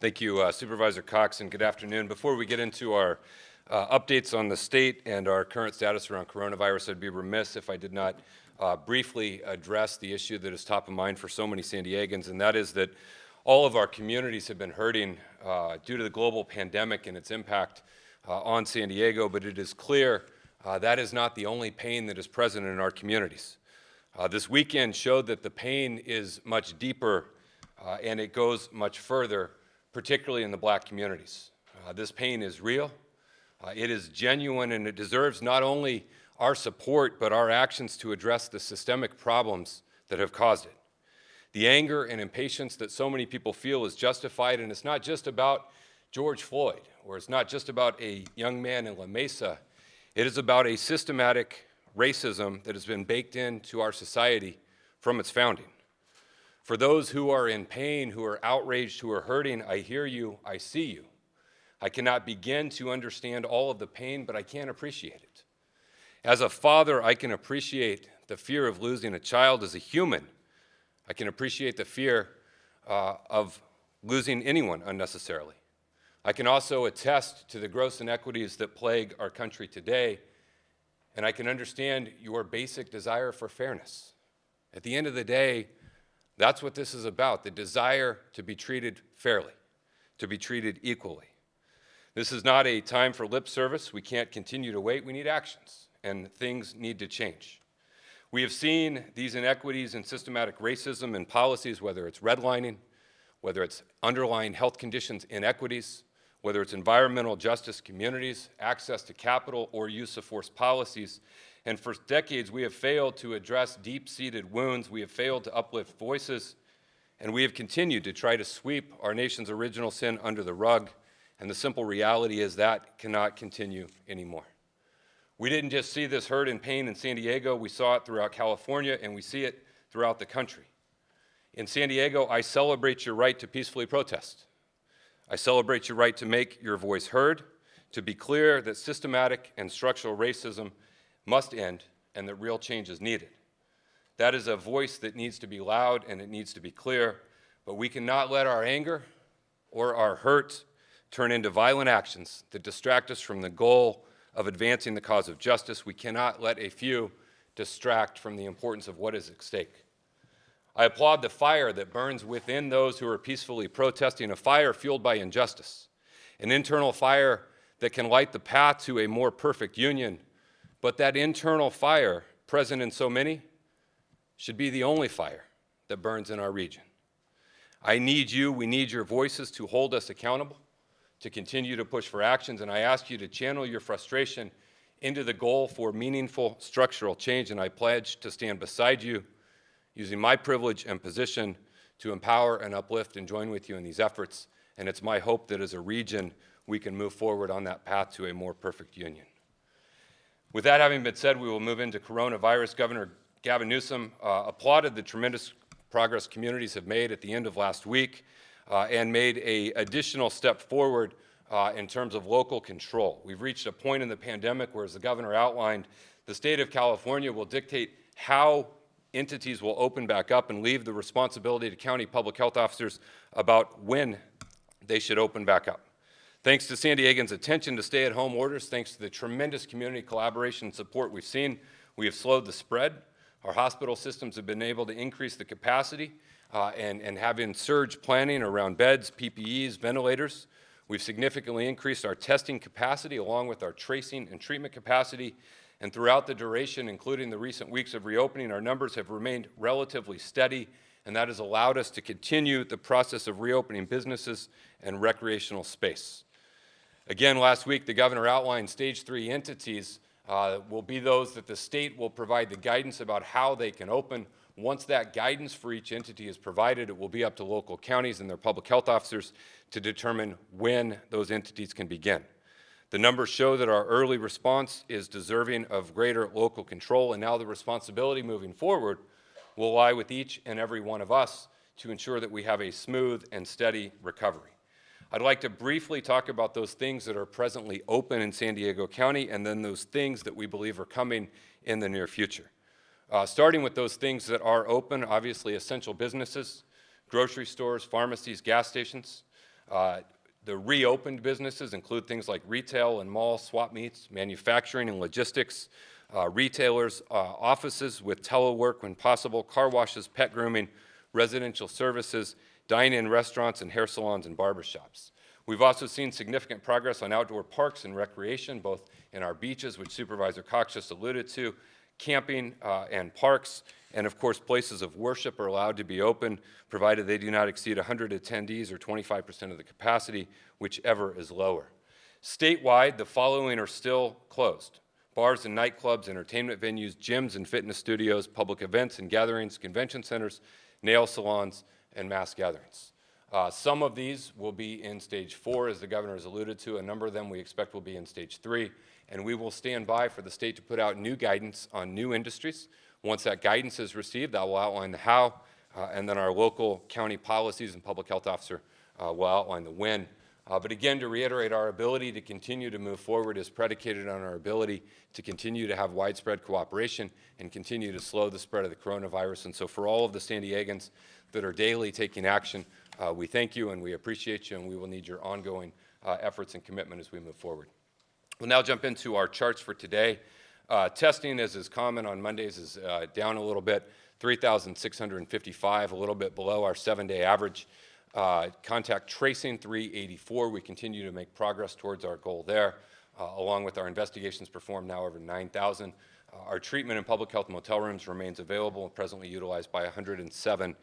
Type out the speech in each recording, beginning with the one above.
Thank you, Supervisor Cox, and good afternoon. Before we get into our updates on the state and our current status around coronavirus, I'd be remiss if I did not briefly address the issue that is top of mind for so many San Diegans, and that is that all of our communities have been hurting due to the global pandemic and its impact on San Diego, but it is clear that is not the only pain that is present in our communities. This weekend showed that the pain is much deeper and it goes much further, particularly in the Black communities. This pain is real, it is genuine, and it deserves not only our support, but our actions to address the systemic problems that have caused it. The anger and impatience that so many people feel is justified, and it's not just about George Floyd, or it's not just about a young man in La Mesa. It is about a systematic racism that has been baked into our society from its founding. For those who are in pain, who are outraged, who are hurting, I hear you, I see you. I cannot begin to understand all of the pain, but I can appreciate it. As a father, I can appreciate the fear of losing a child. As a human, I can appreciate the fear of losing anyone unnecessarily. I can also attest to the gross inequities that plague our country today, and I can understand your basic desire for fairness. At the end of the day, that's what this is about, the desire to be treated fairly, to be treated equally. This is not a time for lip service. We can't continue to wait. We need actions, and things need to change. We have seen these inequities and systematic racism in policies, whether it's redlining, whether it's underlying health conditions inequities, whether it's environmental justice communities, access to capital, or use of force policies. And for decades, we have failed to address deep-seated wounds. We have failed to uplift voices, and we have continued to try to sweep our nation's original sin under the rug. And the simple reality is that cannot continue anymore. We didn't just see this hurt and pain in San Diego. We saw it throughout California, and we see it throughout the country. In San Diego, I celebrate your right to peacefully protest. I celebrate your right to make your voice heard, to be clear that systematic and structural racism must end and that real change is needed. That is a voice that needs to be loud and it needs to be clear, but we cannot let our anger or our hurt turn into violent actions that distract us from the goal of advancing the cause of justice. We cannot let a few distract from the importance of what is at stake. I applaud the fire that burns within those who are peacefully protesting, a fire fueled by injustice, an internal fire that can light the path to a more perfect union. But that internal fire, present in so many, should be the only fire that burns in our region. I need you, we need your voices to hold us accountable, to continue to push for actions, and I ask you to channel your frustration into the goal for meaningful structural change, and I pledge to stand beside you, using my privilege and position to empower and uplift and join with you in these efforts, and it's my hope that as a region, we can move forward on that path to a more perfect union. With that having been said, we will move into coronavirus. Governor Gavin Newsom applauded the tremendous progress communities have made at the end of last week and made an additional step forward in terms of local control. We've reached a point in the pandemic where, as the governor outlined, the state of California will dictate how entities will open back up and leave the responsibility to county public health officers about when they should open back up. Thanks to San Diegans' attention to stay-at-home orders, thanks to the tremendous community collaboration and support we've seen, we have slowed the spread. Our hospital systems have been able to increase the capacity and have in surge planning around beds, PPEs, ventilators. We've significantly increased our testing capacity along with our tracing and treatment capacity. And throughout the duration, including the recent weeks of reopening, our numbers have remained relatively steady, and that has allowed us to continue the process of reopening businesses and recreational space. Again, last week, the governor outlined stage 3 entities will be those that the state will provide the guidance about how they can open. Once that guidance for each entity is provided, it will be up to local counties and their public health officers to determine when those entities can begin. The numbers show that our early response is deserving of greater local control, and now the responsibility moving forward will lie with each and every one of us to ensure that we have a smooth and steady recovery. I'd like to briefly talk about those things that are presently open in San Diego County and then those things that we believe are coming in the near future. Starting with those things that are open, obviously essential businesses, grocery stores, pharmacies, gas stations. The reopened businesses include things like retail and mall, swap meets, manufacturing and logistics, retailers, offices with telework when possible, car washes, pet grooming, residential services, dine-in restaurants, and hair salons and barbershops. We've also seen significant progress on outdoor parks and recreation, both in our beaches, which Supervisor Cox just alluded to, camping and parks, and of course places of worship are allowed to be open, provided they do not exceed 100 attendees or 25% of the capacity, whichever is lower. Statewide, the following are still closed: bars and nightclubs, entertainment venues, gyms and fitness studios, public events and gatherings, convention centers, nail salons, and mass gatherings. Some of these will be in stage 4, as the governor has alluded to. A number of them we expect will be in stage 3, and we will stand by for the state to put out new guidance on new industries. Once that guidance is received, that will outline the how, and then our local county policies and public health officer will outline the when. But again, to reiterate, our ability to continue to move forward is predicated on our ability to continue to have widespread cooperation and continue to slow the spread of the coronavirus. And so for all of the San Diegans that are daily taking action, we thank you and we appreciate you, and we will need your ongoing efforts and commitment as we move forward. We'll now jump into our charts for today. Testing, as is common on Mondays, is down a little bit, 3,655, a little bit below our 7-day average. Contact tracing, 384. We continue to make progress towards our goal there, along with our investigations performed now over 9,000. Our treatment in public health motel rooms remains available and presently utilized by 107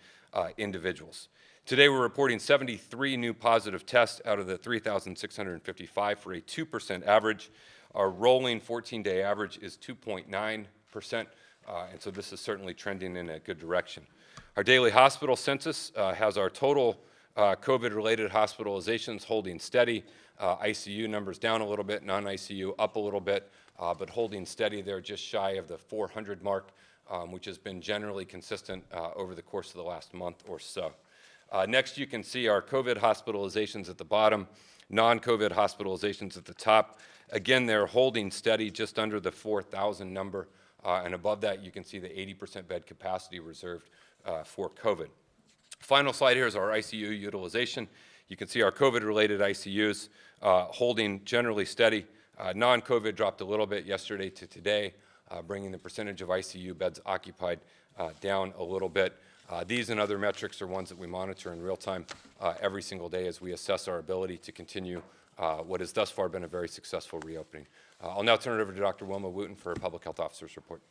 individuals. Today we're reporting 73 new positive tests out of the 3,655 for a 2% average. Our rolling 14-day average is 2.9%, and so this is certainly trending in a good direction. Our daily hospital census has our total COVID-related hospitalizations holding steady. ICU numbers down a little bit, non-ICU up a little bit, but holding steady there just shy of the 400 mark, which has been generally consistent over the course of the last month or so. Next, you can see our COVID hospitalizations at the bottom, non-COVID hospitalizations at the top. Again, they're holding steady just under the 4,000 number, and above that you can see the 80% bed capacity reserved for COVID. Final slide here is our ICU utilization. You can see our COVID-related ICUs holding generally steady. Non-COVID dropped a little bit yesterday to today, bringing the percentage of ICU beds occupied down a little bit. These and other metrics are ones that we monitor in real time every single day as we assess our ability to continue what has thus far been a very successful reopening. I'll now turn it over to Dr. Wilma Wooten for a public health officer's report.